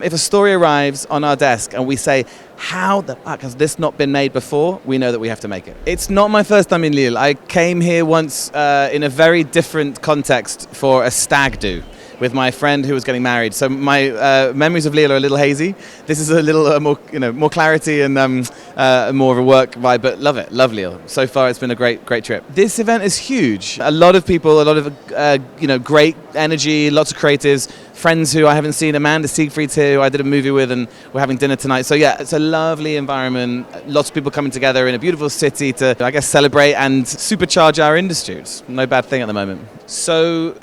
If a story arrives on our desk and we say, how the fuck has this not been made before? We know that we have to make it. It's not my first time in Lille. I came here once in a very different context for a stag do with my friend who was getting married. So my memories of Lille are a little hazy. This is a little more clarity and more of a work vibe, but love Lille. So far it's been a great trip. This event is huge. A lot of people, a lot of great energy, lots of creatives, friends who I haven't seen. Amanda Siegfried's here, who I did a movie with, and we're having dinner tonight. So yeah, it's a lovely environment. Lots of people coming together in a beautiful city to, I guess, celebrate and supercharge our industry. It's no bad thing at the moment. So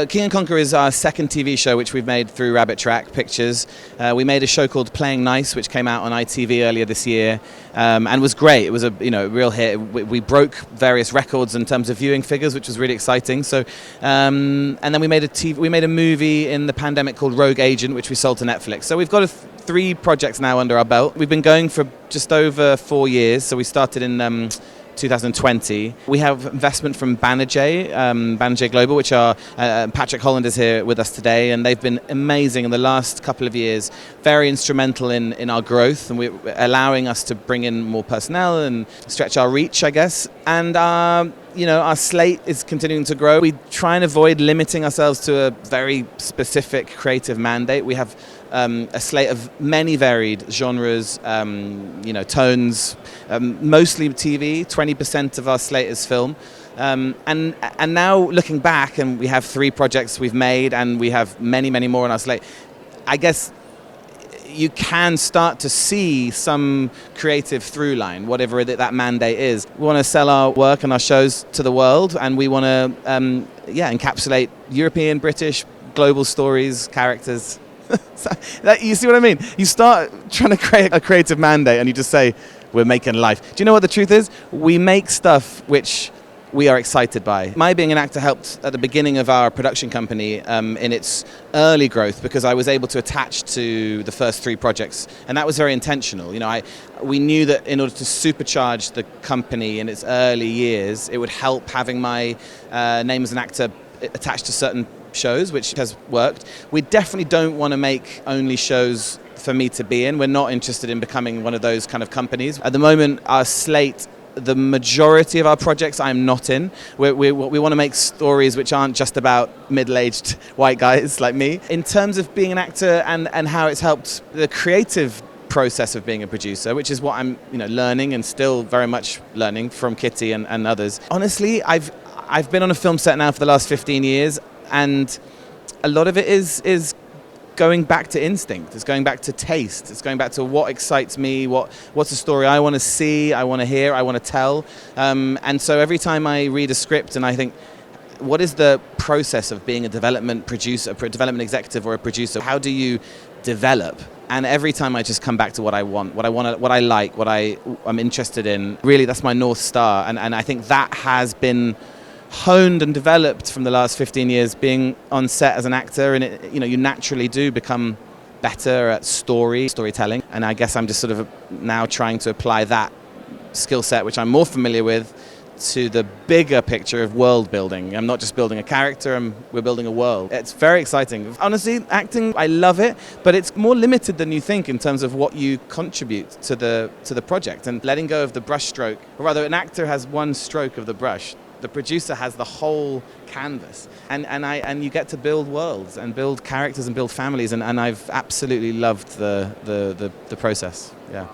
King and Conquer is our second TV show, which we've made through Rabbit Track Pictures. We made a show called Playing Nice, which came out on ITV earlier this year, and was great. It was a real hit. We broke various records in terms of viewing figures, which was really exciting. So, and then we made a movie in the pandemic called Rogue Agent, which we sold to Netflix. So we've got 3 projects now under our belt. We've been going for just over 4 years. So we started in 2020. We have investment from Banijay Global, which are Patrick Holland is here with us today, and they've been amazing in the last couple of years, very instrumental in our growth, and we're allowing us to bring in more personnel and stretch our reach, I guess. And our slate is continuing to grow. We try and avoid limiting ourselves to a very specific creative mandate. We have a slate of many varied genres, tones, mostly TV. 20% of our slate is film. And now looking back, and we have 3 projects we've made, and we have many more on our slate, I guess you can start to see some creative through line, whatever that mandate is. We want to sell our work and our shows to the world, and we want to encapsulate European, British, global stories, characters. You see what I mean? You start trying to create a creative mandate and you just say, we're making life. Do you know what the truth is? We make stuff which we are excited by. My being an actor helped at the beginning of our production company in its early growth, because I was able to attach to the first 3 projects, and that was very intentional. We knew that in order to supercharge the company in its early years, it would help having my name as an actor attached to certain shows, which has worked. We definitely don't want to make only shows for me to be in. We're not interested in becoming one of those kind of companies. At the moment, our slate, the majority of our projects I'm not in. We want to make stories which aren't just about middle-aged white guys like me. In terms of being an actor and how it's helped the creative process of being a producer, which is what I'm learning and still very much learning from Kitty and others. Honestly, I've been on a film set now for the last 15 years, and a lot of it is going back to instinct. It's going back to taste. It's going back to what excites me, what's a story I want to see, I want to hear, I want to tell. And so every time I read a script and I think, what is the process of being a development producer, a development executive or a producer? How do you develop? And every time I just come back to what I want, what I like, what I'm interested in. Really, that's my North Star. And I think that has been honed and developed from the last 15 years being on set as an actor, and you naturally do become better at storytelling, and I guess I'm just sort of now trying to apply that skill set, which I'm more familiar with, to the bigger picture of world building. I'm not just building a character, we're building a world. It's very exciting. Honestly, acting, I love it, but it's more limited than you think in terms of what you contribute to the project, and letting go of the brush stroke, or rather an actor has one stroke of the brush. The producer has the whole canvas, and you get to build worlds and build characters and build families, and I've absolutely loved the process. Yeah.